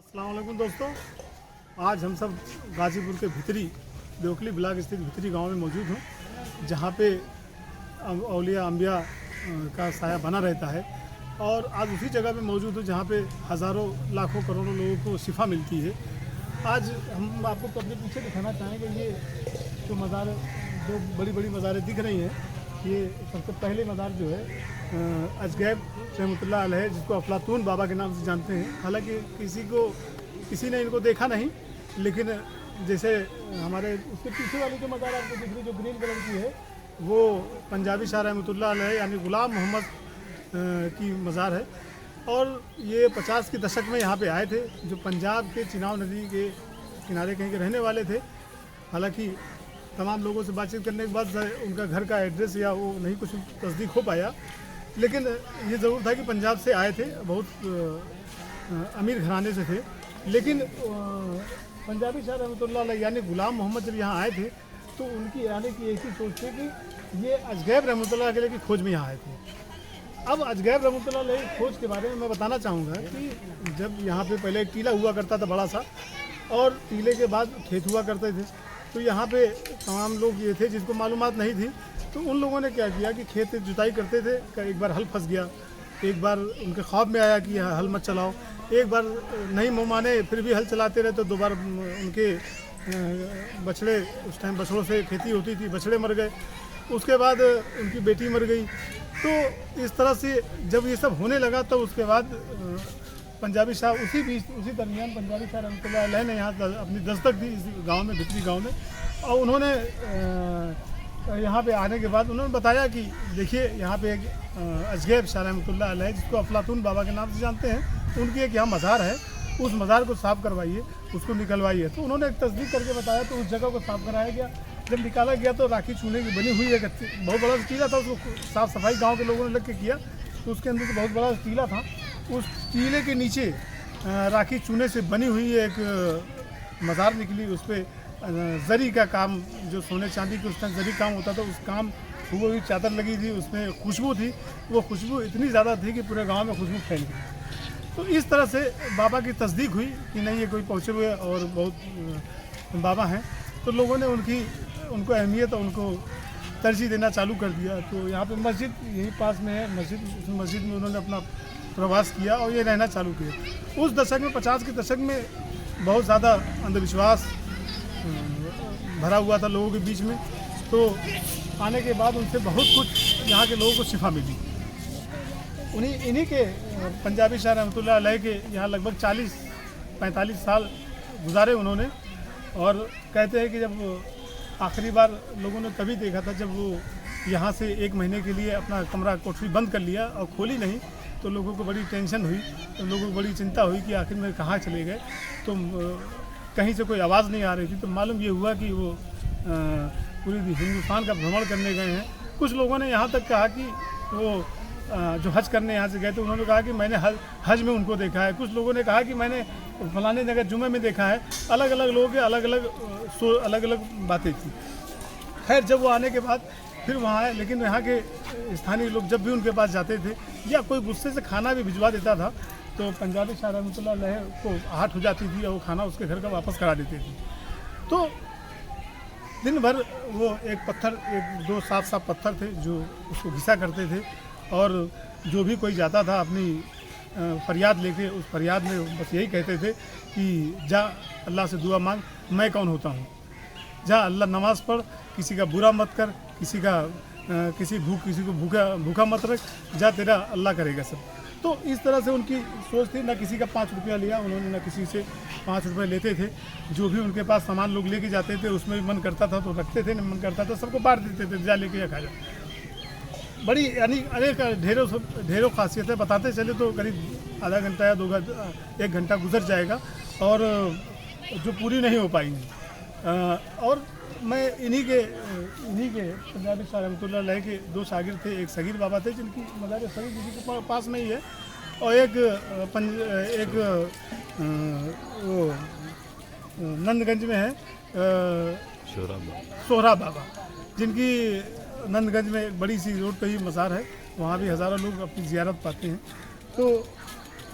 अस्सलाम वालेकुम दोस्तों। आज हम सब गाजीपुर के भितरी देवकली ब्लॉक स्थित भितरी गांव में मौजूद हूँ, जहाँ पे औलिया अम्बिया का साया बना रहता है। और आज उसी जगह पे मौजूद हूँ जहाँ पे हज़ारों लाखों करोड़ों लोगों को शिफा मिलती है। आज हम आपको अपने पीछे दिखाना चाहेंगे, ये जो मज़ार, जो बड़ी बड़ी मज़ारें दिख रही हैं, ये सबसे पहले मज़ार जो है अजगैब रहमतुल्लाह अलैह, जिसको अफलातून बाबा के नाम से जानते हैं। हालांकि किसी ने इनको देखा नहीं, लेकिन जैसे हमारे उसके पीछे वाली जो मज़ार आपको दिख रही, जो ग्रीन कलर की है, वो पंजाबी शाह रहमतुल्लाह अलैह यानी ग़ुलाम मोहम्मद की मज़ार है। और ये 50 के दशक में यहाँ पे आए थे, जो पंजाब के चिनाब नदी के किनारे कहीं के रहने वाले थे। हालांकि तमाम लोगों से बातचीत करने के बाद उनका घर का एड्रेस या वो नहीं कुछ तस्दीक हो पाया, लेकिन ये ज़रूर था कि पंजाब से आए थे, बहुत अमीर घराने से थे। लेकिन पंजाबी शाह रहमतुल्लाह अलैह यानी ग़ुलाम मोहम्मद जब यहाँ आए थे, तो उनकी आने की एक ही सोच थी कि ये अजगैब रहमतुल्लाह अलैह की खोज में यहाँ आए थे। अब अजगैब रहमतुल्लाह अलैह की खोज के बारे में मैं बताना चाहूँगा कि जब यहाँ पे पहले एक टीला हुआ करता था बड़ा सा, और टीले के बाद खेत हुआ करते थे। तो यहाँ पे तमाम लोग ये थे जिनको मालूमात नहीं थी, तो उन लोगों ने क्या किया कि खेत जुताई करते थे। एक बार हल फंस गया, एक बार उनके ख्वाब में आया कि हल मत चलाओ, एक बार नहीं माने फिर भी हल चलाते रहे, तो 2 बार उनके बछड़े, उस टाइम बछड़ों से खेती होती थी, बछड़े मर गए। उसके बाद उनकी बेटी मर गई। तो इस तरह से जब ये सब होने लगा, तो उसके बाद पंजाबी शाह उसी दरमियान पंजाबी शाह रहमतुल्लाह अलैह ने यहाँ अपनी दस्तक दी इस गांव में, भितरी गांव में। और उन्होंने यहाँ पे आने के बाद उन्होंने बताया कि देखिए यहाँ पे एक अजगैब शाह रहमतुल्लाह अलैह, जिसको अफलातून बाबा के नाम से जानते हैं, उनकी एक यहाँ मज़ार है, उस मज़ार को साफ़ करवाइए, उसको निकलवाइए। तो उन्होंने एक तस्दीक करके बताया, तो उस जगह को साफ़ कराया गया। जब निकाला गया तो राखी चूने की बनी हुई एक बहुत बड़ा टीला था, उसको साफ़ सफाई गाँव के लोगों ने लग के किया। तो उसके अंदर तो बहुत बड़ा टीला था, उस टीले के नीचे राखी चूने से बनी हुई एक मज़ार निकली। उस पर जरी का काम, जो सोने चांदी के उस टाइम जरी काम होता था, उस काम हुई चादर लगी थी, उसमें खुशबू थी। वो खुशबू इतनी ज़्यादा थी कि पूरे गांव में खुशबू फैल गई। तो इस तरह से बाबा की तस्दीक हुई कि नहीं, ये कोई पहुँचे हुए और बहुत बाबा हैं। तो लोगों ने उनको अहमियत और उनको तरजीह देना चालू कर दिया। तो यहाँ पे मस्जिद यहीं पास में है, मस्जिद में उन्होंने अपना प्रवास किया और ये रहना चालू किया। उस दशक में, 50 के दशक में, बहुत ज़्यादा अंधविश्वास भरा हुआ था लोगों के बीच में। तो आने के बाद उनसे बहुत कुछ यहाँ के लोगों को शिफा मिली। इन्हीं के पंजाबी शाह रहमतुल्लाह अलैह के यहाँ लगभग 40-45 साल गुजारे उन्होंने। और कहते हैं कि जब आखिरी बार लोगों ने तभी देखा था जब वो यहाँ से 1 महीने के लिए अपना कमरा कोठरी बंद कर लिया और खोली नहीं। तो लोगों को बड़ी टेंशन हुई, तो लोगों को बड़ी चिंता हुई कि आखिर में कहाँ चले गए। तो कहीं से कोई आवाज़ नहीं आ रही थी। तो मालूम ये हुआ कि वो पूरी हिंदुस्तान का भ्रमण करने गए हैं। कुछ लोगों ने यहाँ तक कहा कि वो जो हज करने यहाँ से गए थे, उन्होंने कहा कि मैंने हज में उनको देखा है। कुछ लोगों ने कहा कि मैंने फलाने जगह जुमे में देखा है। अलग अलग लोगों के अलग अलग बातें थी। खैर, जब वो आने के बाद फिर वहाँ आए, लेकिन यहाँ के स्थानीय लोग जब भी उनके पास जाते थे या कोई गुस्से से खाना भी भिजवा देता था, तो पंजाबी शाह रहमतुल्लाह अलैह को आहट हो जाती थी और वो खाना उसके घर का वापस करा देते थे। तो दिन भर वो एक 2 साफ पत्थर थे जो उसको घिसा करते थे। और जो भी कोई जाता था अपनी फरियाद लेके, उस फरियाद में बस यही कहते थे कि जा अल्लाह से दुआ मांग, मैं कौन होता हूँ। जा अल्लाह, नमाज़ पढ़, किसी का बुरा मत कर, किसी को भूखा मत रख, जा तेरा अल्लाह करेगा सब। तो इस तरह से उनकी सोच थी। ना किसी का 5 रुपया लिया उन्होंने, ना किसी से 5 रुपये लेते थे। जो भी उनके पास सामान लोग लेके जाते थे, उसमें भी मन करता था तो रखते थे, नहीं मन करता था सबको बांट देते थे, जा लेके या खा जा। बड़ी यानी अनेक ढेरों खासियतें बताते चले तो करीब आधा घंटा या 1 घंटा गुजर जाएगा और जो पूरी नहीं हो पाएंगी। और मैं इन्हीं के पंजाबी शाह रहमतुल्लाह अलैह के 2 शागिर्द थे। एक सगीर बाबा थे जिनकी मज़ार सगीर जी के पास में ही है, और एक वो नंदगंज में है सोहरा बाबा, जिनकी नंदगंज में एक बड़ी सी रोड पे ही मज़ार है। वहाँ भी हज़ारों लोग अपनी ज़ियारत पाते हैं। तो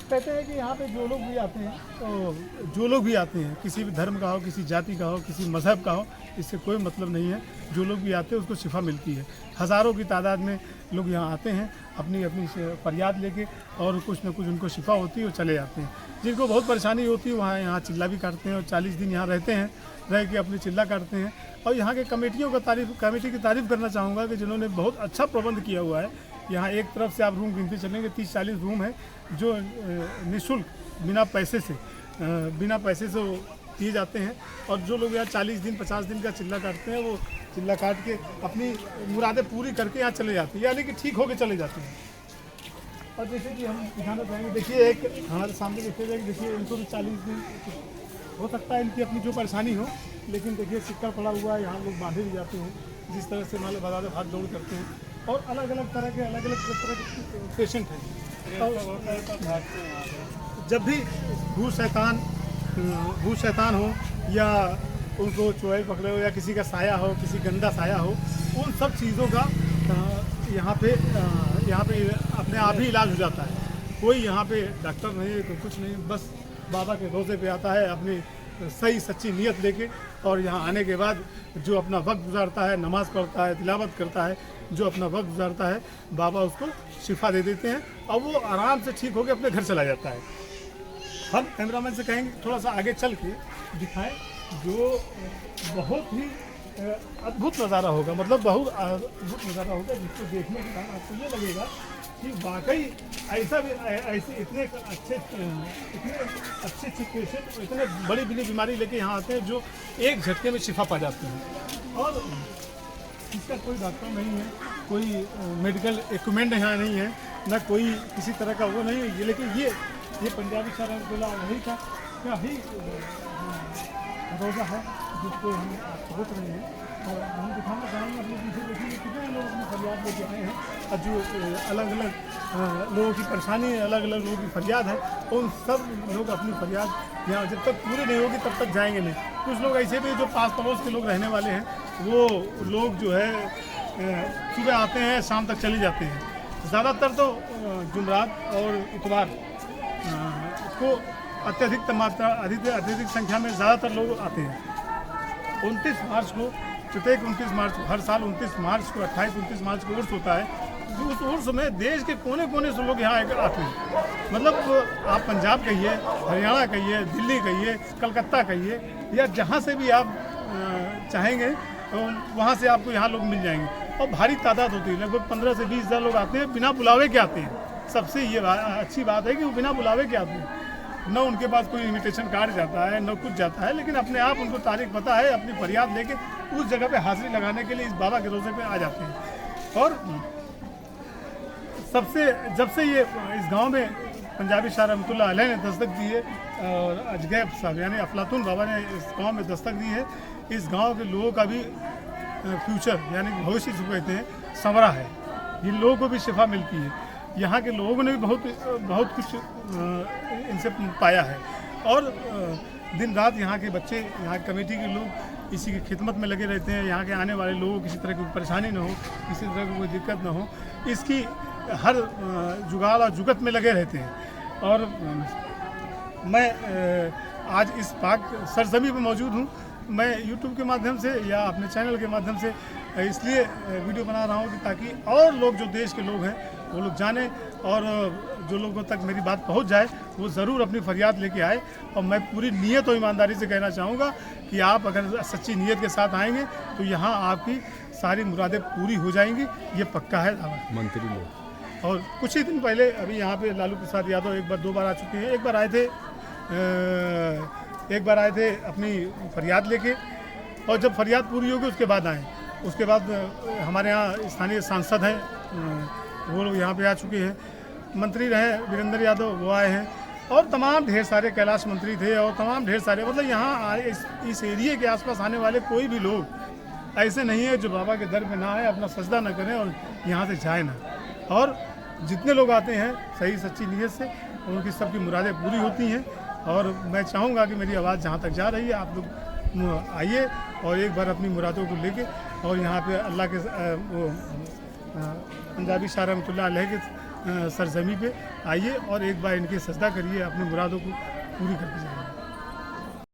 कहते हैं कि यहाँ पे जो लोग भी आते हैं, तो जो लोग भी आते हैं, किसी भी धर्म का हो, किसी जाति का हो, किसी मज़हब का हो, इससे कोई मतलब नहीं है। जो लोग भी आते हैं उसको शिफा मिलती है। हज़ारों की तादाद में लोग यहाँ आते हैं अपनी अपनी फरियाद लेके, और कुछ ना कुछ उनको शिफा होती है और चले जाते हैं। जिनको बहुत परेशानी होती है वहाँ यहाँ चिल्ला भी काटते हैं और 40 दिन यहाँ रहते हैं, रह के अपनी चिल्ला काटते हैं। और यहाँ के कमेटी की तारीफ़ करना चाहूँगा कि जिन्होंने बहुत अच्छा प्रबंध किया हुआ है। यहाँ एक तरफ से आप रूम गिनते चलेंगे, 30-40 रूम है जो निःशुल्क बिना पैसे से वो दिए जाते हैं। और जो लोग यहाँ 40 दिन 50 दिन का चिल्ला काटते हैं, वो चिल्ला काट के अपनी मुरादें पूरी करके यहाँ चले जाते हैं, यानी कि ठीक होके चले जाते हैं। और जैसे कि हम दिखाना चाहेंगे, देखिए एक हमारे सामने देखिएगा कि देखिए इनको भी 40 दिन हो सकता है इनकी अपनी जो परेशानी हो, लेकिन देखिए सिक्का पड़ा हुआ है, यहाँ लोग बांधे भी जाते हैं जिस तरह से मान लो बाजार भाग दौड़ करते हैं। और अलग अलग तरह के पेशेंट हैं। और जब भी भूत शैतान हो या उनको चुड़ैल पकड़े हो या किसी का साया हो, किसी गंदा साया हो, उन सब चीज़ों का यहाँ पे अपने आप ही इलाज हो जाता है। कोई यहाँ पे डॉक्टर नहीं है, तो कुछ नहीं, बस बाबा के रोज़े पे आता है अपनी सही सच्ची नीयत लेके, और यहाँ आने के बाद जो अपना वक्त गुजारता है, नमाज़ पढ़ता है, तिलावत करता है, जो अपना वक्त गुजारता है, बाबा उसको शिफा दे देते हैं और वो आराम से ठीक होकर अपने घर चला जाता है। हम कैमरामैन से कहेंगे थोड़ा सा आगे चल के दिखाएं, जो बहुत ही अद्भुत नज़ारा होगा, मतलब बहुत अद्भुत नज़ारा होगा, जिसको देखने के बाद आपको ये लगेगा कि वाकई ऐसे इतने अच्छे पेशेंट इतने बड़ी बीमारी लेके यहाँ आते हैं जो एक झटके में शिफा पा जाते हैं। और इसका कोई डॉक्टर नहीं है, कोई मेडिकल इक्विपमेंट यहाँ नहीं है, न कोई किसी तरह का वो नहीं है। लेकिन ये पंजाबी शाह रहमतुल्लाह अलैह का क्या ही रोज़ा है जिसको हम सोच रहे हैं। और हम दिखाना चाहेंगे अपने पीछे देखिए कितने लोग अपनी फरियाद लेके आए हैं, और जो अलग अलग लोगों की परेशानी है, अलग अलग लोगों की फरियाद है, उन सब लोग अपनी फरियाद यहाँ जब तक पूरी नहीं होगी तब तक जाएंगे नहीं। कुछ लोग ऐसे भी जो पास पड़ोस के लोग रहने वाले हैं, वो लोग जो है सुबह आते हैं, शाम तक चले जाते हैं। ज़्यादातर तो जुमरात और इतवार को अत्यधिक संख्या में ज़्यादातर लोग आते हैं। 29 मार्च को प्रत्येक 29 मार्च हर साल 29 मार्च को 28-29 मार्च को उर्स होता है। उस उर्स में देश के कोने कोने से लोग यहाँ आते हैं। मतलब आप पंजाब कहिए, हरियाणा कहिए, दिल्ली कहिए, कलकत्ता कहिए, या जहाँ से भी आप चाहेंगे वहाँ से आपको यहाँ लोग मिल जाएंगे। और भारी तादाद होती है, लगभग 15 से 20 हज़ार लोग आते हैं, बिना बुलावे के आते हैं। सबसे ये अच्छी बात है कि वो बिना बुलावे के आते हैं, न उनके पास कोई इन्विटेशन कार्ड जाता है, न कुछ जाता है, लेकिन अपने आप उनको तारीख पता है, अपनी फरियाद लेके उस जगह पे हाजिरी लगाने के लिए इस बाबा के रोज़े पे आ जाते हैं। और जब से ये इस गांव में पंजाबी शाह रहमतुल्लाह अलैह ने दस्तक दी है, और अजगैब साहब यानी अफलातून बाबा ने इस गांव में दस्तक दी है, इस गांव के लोगों का भी फ्यूचर यानी भविष्य जो कहते हैं संवरा है। इन लोगों को भी शिफा मिलती है। यहाँ के लोगों ने भी बहुत कुछ इनसे पाया है। और दिन रात यहाँ के बच्चे, यहाँ की कमेटी के लोग इसी की खिदमत में लगे रहते हैं। यहाँ के आने वाले लोगों को किसी तरह की परेशानी न हो, किसी तरह की कोई दिक्कत न हो, इसकी हर जुगाड़ और जुगत में लगे रहते हैं। और मैं आज इस पाक सरजमी पर मौजूद हूँ। मैं YouTube के माध्यम से या अपने चैनल के माध्यम से इसलिए वीडियो बना रहा हूँ कि ताकि और लोग जो देश के लोग हैं वो लोग जाने, और जो लोगों तक मेरी बात पहुँच जाए वो ज़रूर अपनी फरियाद लेके आए। और मैं पूरी नीयत और ईमानदारी से कहना चाहूँगा कि आप अगर सच्ची नीयत के साथ आएंगे तो यहाँ आपकी सारी मुरादें पूरी हो जाएंगी, ये पक्का है दावा। मंत्री लोग और कुछ ही दिन पहले अभी यहाँ पे लालू प्रसाद यादव एक बार 2 बार आ चुके हैं। एक बार आए थे अपनी फरियाद लेके, और जब फरियाद पूरी होगी उसके बाद आए। उसके बाद हमारे यहाँ स्थानीय सांसद हैं, वो लोग यहाँ पे आ चुके हैं। मंत्री रहे वीरेंद्र यादव, वो आए हैं, और तमाम ढेर सारे कैलाश मंत्री थे, और तमाम ढेर सारे मतलब यहाँ इस एरिए के आसपास आने वाले कोई भी लोग ऐसे नहीं है जो बाबा के दर पे ना आए, अपना सजदा ना करें और यहाँ से जाए ना। और जितने लोग आते हैं सही सच्ची नीयत से, उनकी सबकी मुरादें पूरी होती हैं। और मैं चाहूँगा कि मेरी आवाज़ जहाँ तक जा रही है आप लोग आइए और एक बार अपनी मुरादों को लेके, और यहाँ पे अल्लाह के पंजाबी शाह रहमतुल्लाह अलैह के सरजमी पे आइए और एक बार इनके सजदा करिए, अपनी मुरादों को पूरी करके जाइए।